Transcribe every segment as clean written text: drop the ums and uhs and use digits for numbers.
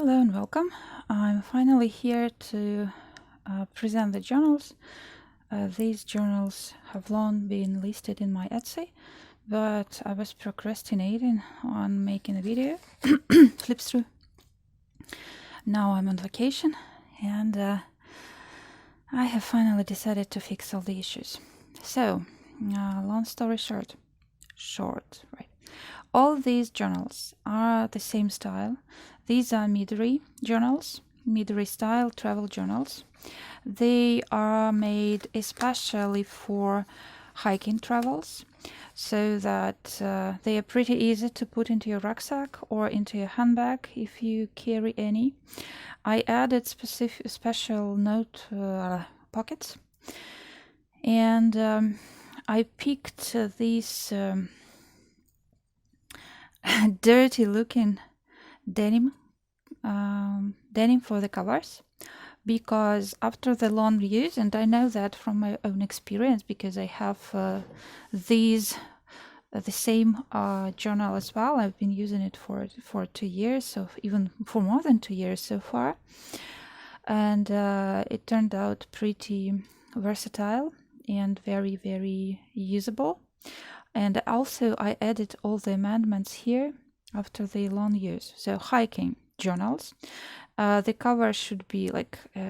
Hello and welcome. I'm finally here to present the journals. These journals have long been listed in my Etsy, but I was procrastinating on making a video. Flip through. Now I'm on vacation and I have finally decided to fix all the issues. So, long story short, right? All these journals are the same style. These are Midori journals, Midori style travel journals. They are made especially for hiking travels, so that they are pretty easy to put into your rucksack or into your handbag if you carry any. I added special note pockets, and I picked these dirty looking denim for the covers, because after the long use, and I know that from my own experience because I have these the same journal as well. I've been using it for 2 years, so even for more than 2 years so far, and it turned out pretty versatile and very, very usable. And also I added all the amendments here after the long use. So hiking journals, the cover should be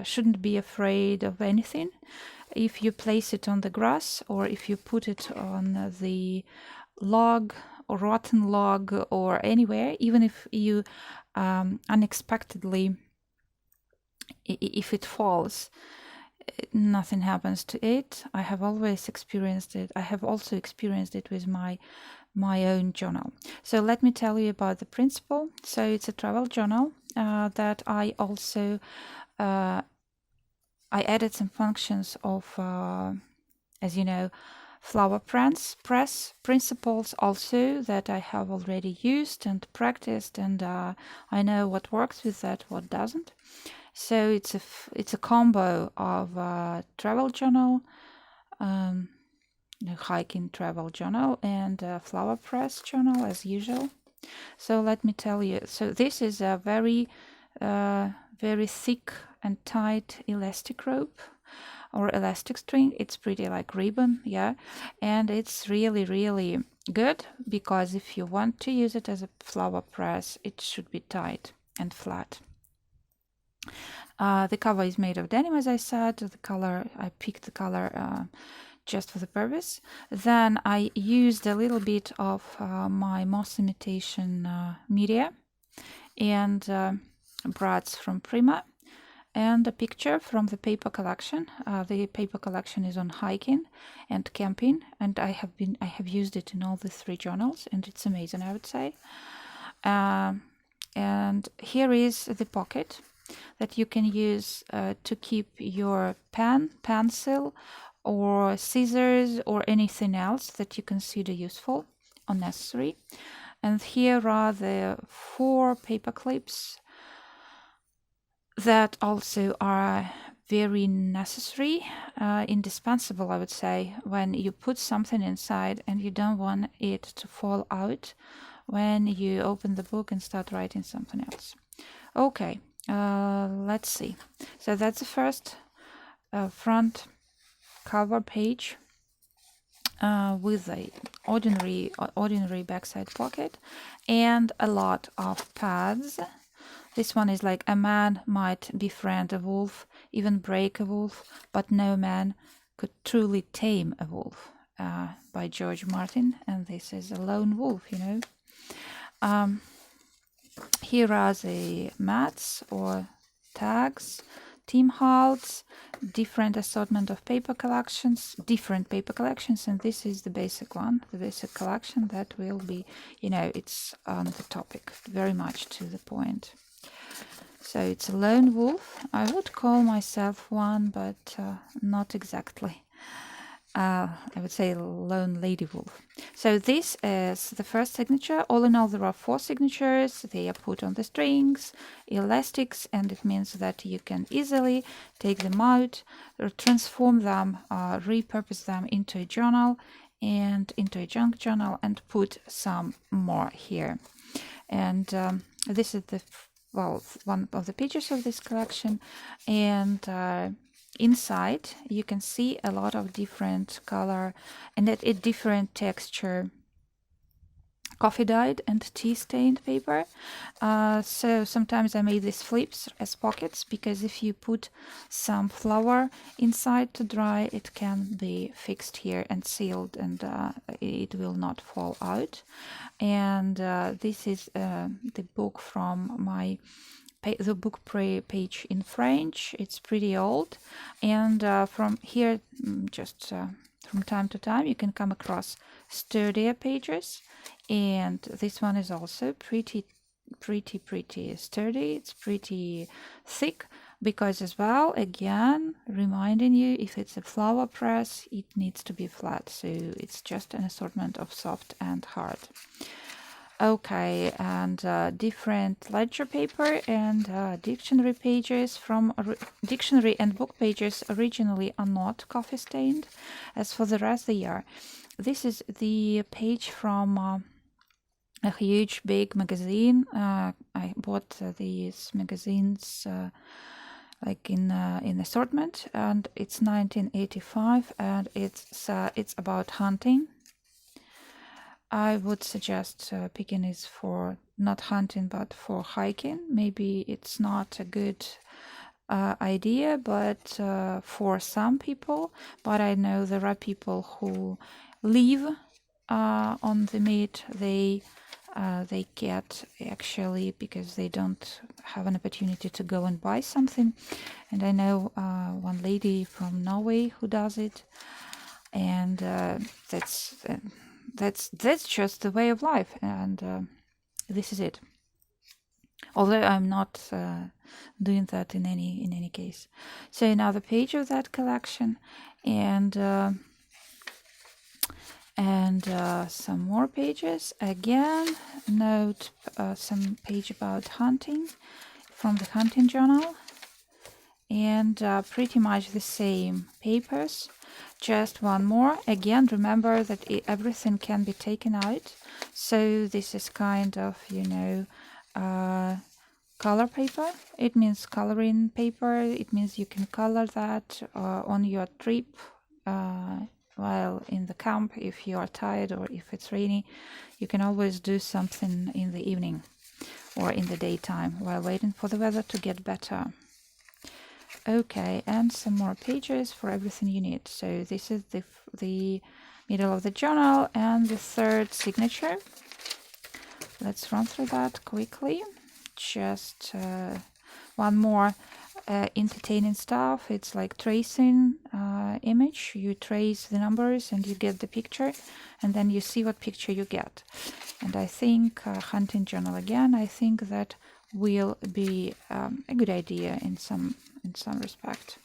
shouldn't be afraid of anything. If you place it on the grass, or if you put it on the log or rotten log or anywhere, even if you unexpectedly, if it falls, nothing happens to it. I have always experienced it. I have also experienced it with my own journal. So let me tell you about the principle. So it's a travel journal that I also I added some functions of, as you know, Flowerpress principles also that I have already used and practiced, and I know what works with that, what doesn't. So it's a combo of travel journal, hiking travel journal, and Flowerpress journal as usual. So let me tell you. So this is a very thick and tight elastic rope or elastic string. It's pretty like ribbon, yeah, and it's really, really good because if you want to use it as a flower press, it should be tight and flat. The cover is made of denim, as I said. The color, I picked the color just for the purpose. Then I used a little bit of my moss imitation media and brads from Prima, and a picture from the paper collection. The paper collection is on hiking and camping, and I have used it in all the 3 journals, and it's amazing, I would say. And here is the pocket that you can use to keep your pen, pencil, or scissors, or anything else that you consider useful or necessary. And here are the 4 paper clips that also are very necessary, indispensable, I would say, when you put something inside and you don't want it to fall out when you open the book and start writing something else. Okay, let's see. So that's the first front cover page with a ordinary backside pocket and a lot of pads. This one is like a man might befriend a wolf, even break a wolf, but no man could truly tame a wolf, by George Martin, and this is a lone wolf, you know. Here are the mats or tags, team halts, different assortment of different paper collections, and this is the basic one, the basic collection that will be, you know, it's on the topic, very much to the point. So it's a lone wolf. I would call myself one, but not exactly. I would say lone lady wolf. So this is the first signature. All in all, there are 4 signatures. They are put on the strings, elastics, and it means that you can easily take them out, or transform them, repurpose them into a journal and into a junk journal, and put some more here. And this is the well, one of the pages of this collection, and inside you can see a lot of different color and a different texture coffee dyed and tea stained paper. So sometimes I made these flips as pockets, because if you put some flour inside to dry, it can be fixed here and sealed, and it will not fall out. And this is the book from the book page in French. It's pretty old, and from here, just from time to time, you can come across sturdier pages, and this one is also pretty sturdy. It's pretty thick, because as well, again, reminding you, if it's a flower press, it needs to be flat, so it's just an assortment of soft and hard. Okay, and different ledger paper and dictionary pages from dictionary and book pages originally are not coffee stained. As for the rest, they are. This is the page from a huge big magazine. I bought these magazines like in assortment, and it's 1985, and it's about hunting. I would suggest picking it for not hunting but for hiking. Maybe it's not a good idea, but for some people. But I know there are people who live on the meat. They get, actually, because they don't have an opportunity to go and buy something. And I know one lady from Norway who does it, and that's just the way of life, and this is it. Although I'm not doing that in any case. So another page of that collection, and some more pages. Again, note some page about hunting from the hunting journal, and pretty much the same papers. Just one more. Again, remember that everything can be taken out. So this is kind of, color paper. It means coloring paper. It means you can color that on your trip while in the camp. If you are tired or if it's rainy, you can always do something in the evening or in the daytime while waiting for the weather to get better. Okay, and some more pages for everything you need. So this is the middle of the journal and the third signature. Let's run through that quickly. Just one more entertaining stuff. It's like tracing image. You trace the numbers and you get the picture, and then you see what picture you get. And I think hunting journal again, I think that will be a good idea in some respect.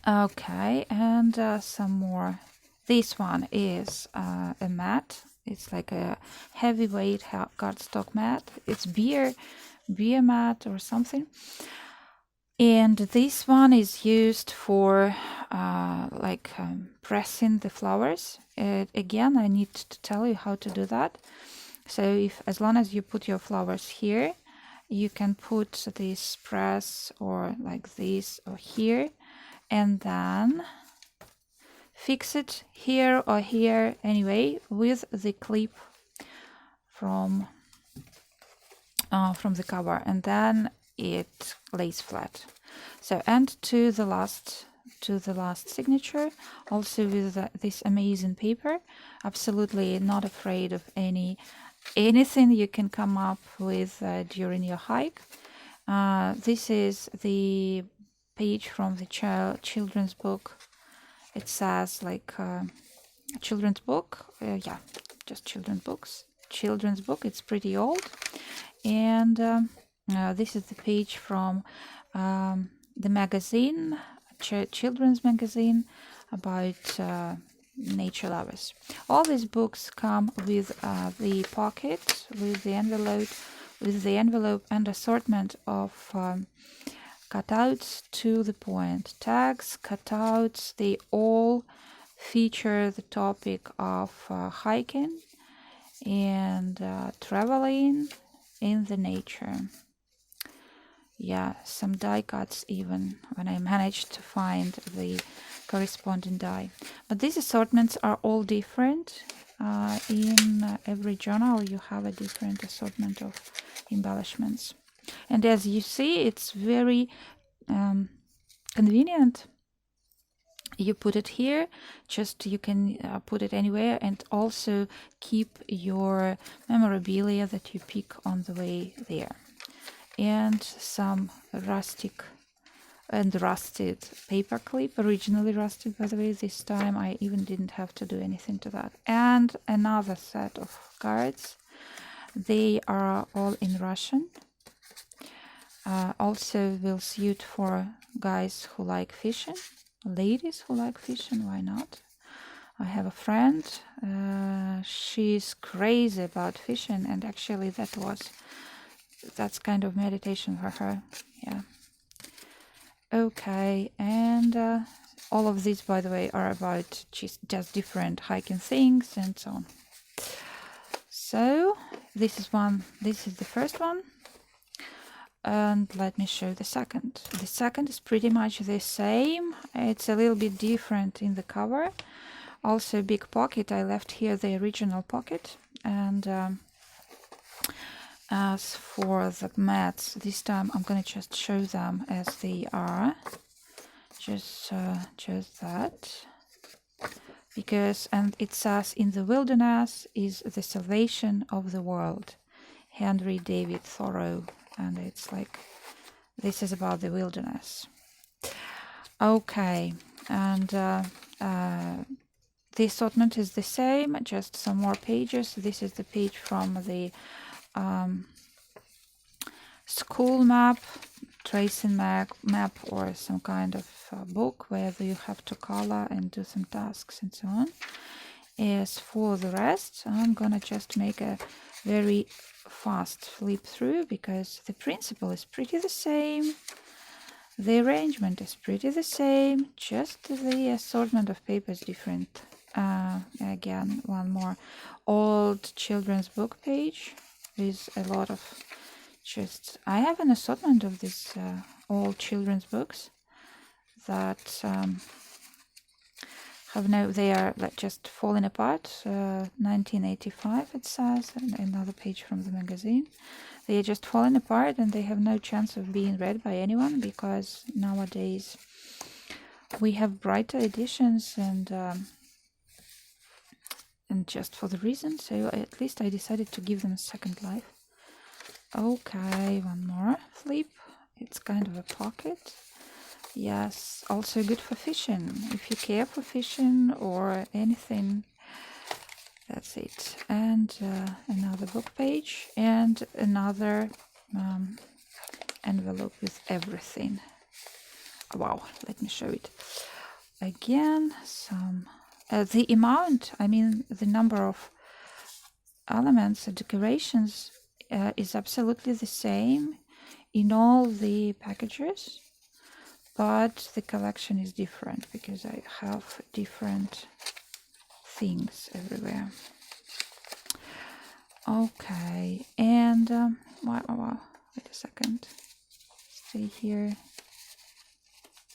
Okay, and some more. This one is a mat. It's like a heavyweight cardstock mat. It's beer mat or something. And this one is used for pressing the flowers. Again, I need to tell you how to do that. So as long as you put your flowers here, you can put this press or like this or here, and then fix it here or here anyway with the clip from the cover, and then it lays flat. So, and to the last signature, also with this amazing paper. Absolutely not afraid of anything you can come up with during your hike. This is the page from the children's book. It says like children's book. Just children's books. Children's book. It's pretty old. And this is the page from the magazine, children's magazine about nature lovers. All these books come with the pocket, with the envelope and assortment of cutouts to the point. Tags, cutouts, they all feature the topic of hiking and traveling in the nature. Yeah, some die cuts even when I managed to find the corresponding die. But these assortments are all different. In every journal you have a different assortment of embellishments. And as you see, it's very convenient. You put it here, just you can put it anywhere, and also keep your memorabilia that you pick on the way there. And some rusted paper clip, originally rusted by the way. This time I even didn't have to do anything to that. And another set of cards. They are all in Russian. Also will suit for guys who like fishing, ladies who like fishing, why not? I have a friend, she's crazy about fishing, and actually that's kind of meditation for her. Yeah. Okay, and all of these, by the way, are about just different hiking things and so on. So this is the first one, and let me show the second. The second is pretty much the same. It's a little bit different in the cover. Also big pocket. I left here the original pocket, and as for the mats, this time I'm gonna just show them as they are. Just that, because, and it says, in the wilderness is the salvation of the world. Henry David Thoreau, and it's like, this is about the wilderness. Okay, and the assortment is the same, just some more pages. This is the page from the school map, tracing map, or some kind of book where you have to color and do some tasks and so on. As for the rest, I'm gonna just make a very fast flip through, because the principle is pretty the same, the arrangement is pretty the same, just the assortment of paper is different. Again, one more old children's book page with a lot of I have an assortment of these old children's books that they are like just falling apart. 1985 it says, and another page from the magazine. They are just falling apart and they have no chance of being read by anyone, because nowadays we have brighter editions and just for the reason, so at least I decided to give them a second life. Okay, one more flip. It's kind of a pocket. Yes, also good for fishing. If you care for fishing or anything, that's it. And another book page and another envelope with everything. Wow, let me show it. Again, some the amount, I mean the number of elements and decorations is absolutely the same in all the packages, but the collection is different because I have different things everywhere. Okay, and wow, wait a second, stay here.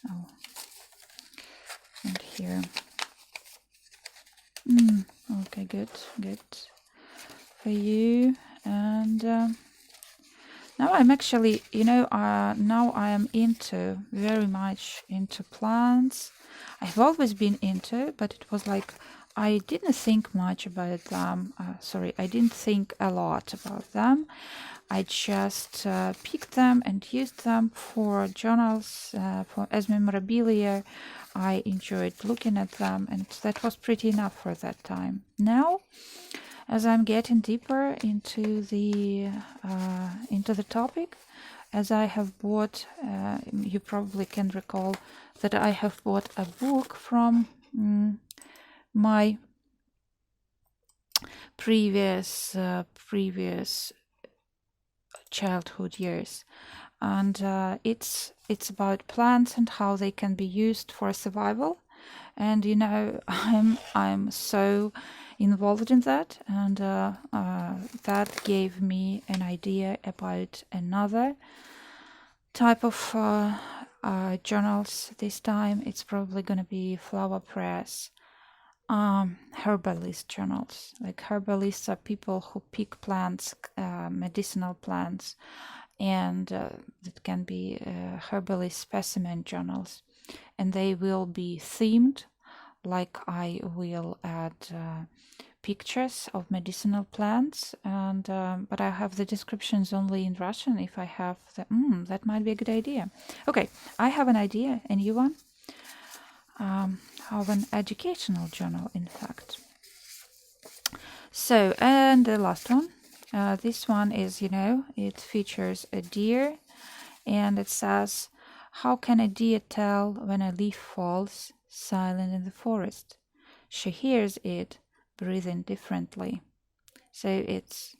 Oh, and here. Okay, good for you. And now I'm actually, now I am very much into plants. I've always been into, but it was like I didn't think much about them. I didn't think a lot about them. I just picked them and used them for journals, as memorabilia. I enjoyed looking at them, and that was pretty enough for that time. Now, as I'm getting deeper into the topic, as I have bought, you probably can recall that I have bought a book from my previous childhood years, and it's about plants and how they can be used for survival. And I'm so involved in that, and that gave me an idea about another type of journals. This time it's probably going to be Flowerpress herbalist journals. Like, herbalists are people who pick plants, medicinal plants, and it can be herbalist specimen journals, and they will be themed. Like, I will add pictures of medicinal plants, and but I have the descriptions only in Russian. If I have the that might be a good idea. Okay, I have an idea, a new one, of an educational journal, in fact. So, and the last one, this one is, it features a deer, and it says, "How can a deer tell when a leaf falls silent in the forest? She hears it breathing differently." So it's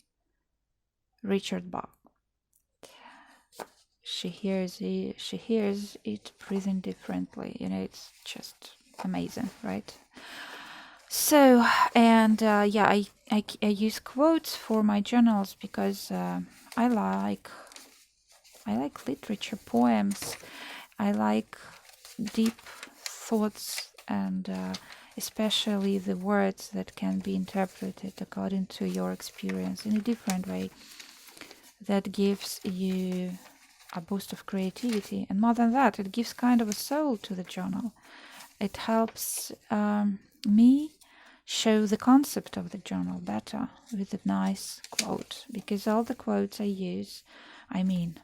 Richard Bach. She hears it breathing differently. It's just amazing, right? So, and I use quotes for my journals because I like literature, poems. I like deep thoughts, and especially the words that can be interpreted according to your experience in a different way. That gives you a boost of creativity, and more than that, it gives kind of a soul to the journal. It helps me show the concept of the journal better with a nice quote, because all the quotes I use, I mean.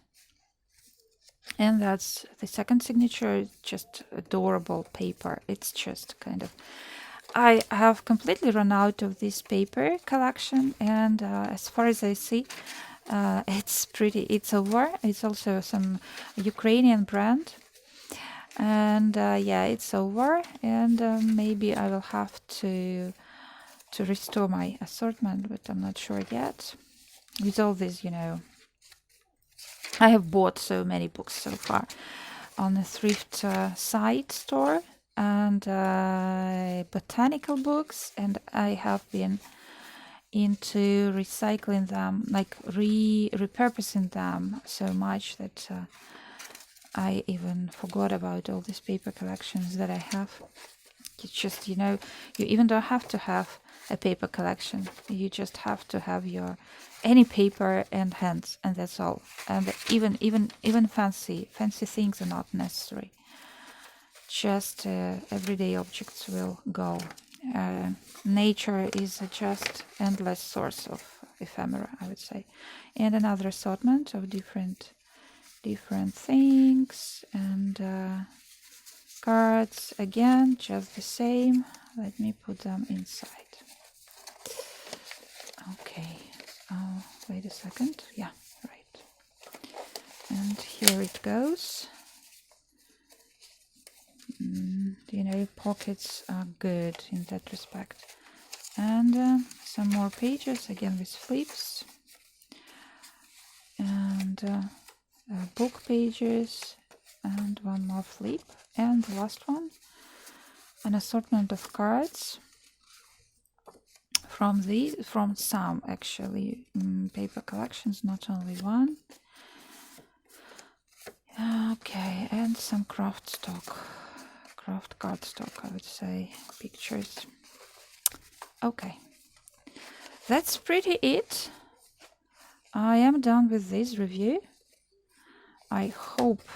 And that's the second signature, just adorable paper. It's just kind of, I have completely run out of this paper collection, and as far as I see, it's over. It's also some Ukrainian brand, and it's over, and maybe I will have to restore my assortment, but I'm not sure yet. With all this, I have bought so many books so far on a thrift site store, and botanical books, and I have been into recycling them, like repurposing them so much that I even forgot about all these paper collections that I have. It's just, you even don't have to have a paper collection. You just have to have your any paper and hands, and that's all. And even fancy things are not necessary. Just everyday objects will go. Nature is a just endless source of ephemera, I would say. And another assortment of different things, and cards, again, just the same. Let me put them inside. Okay. Wait a second. Yeah, right. And here it goes. Pockets are good in that respect. And some more pages, again with flips. And book pages, and one more flip. And the last one, an assortment of cards from some, actually, paper collections, not only one. Okay, and some craft cardstock, I would say, pictures. Okay, that's pretty it. I am done with this review. I hope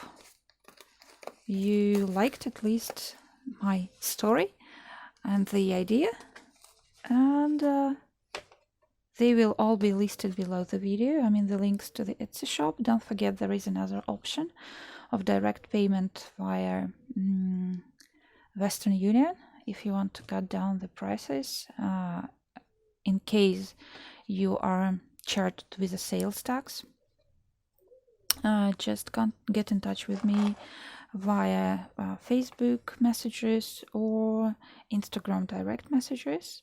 you liked at least my story and the idea, and they will all be listed below the video. I mean, the links to the Etsy shop. Don't forget, there is another option of direct payment via Western Union if you want to cut down the prices in case you are charged with a sales tax. Just get in touch with me via Facebook messages or Instagram direct messages,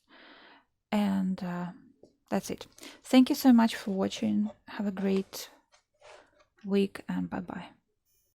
and that's it. Thank you so much for watching. Have a great week, and bye bye.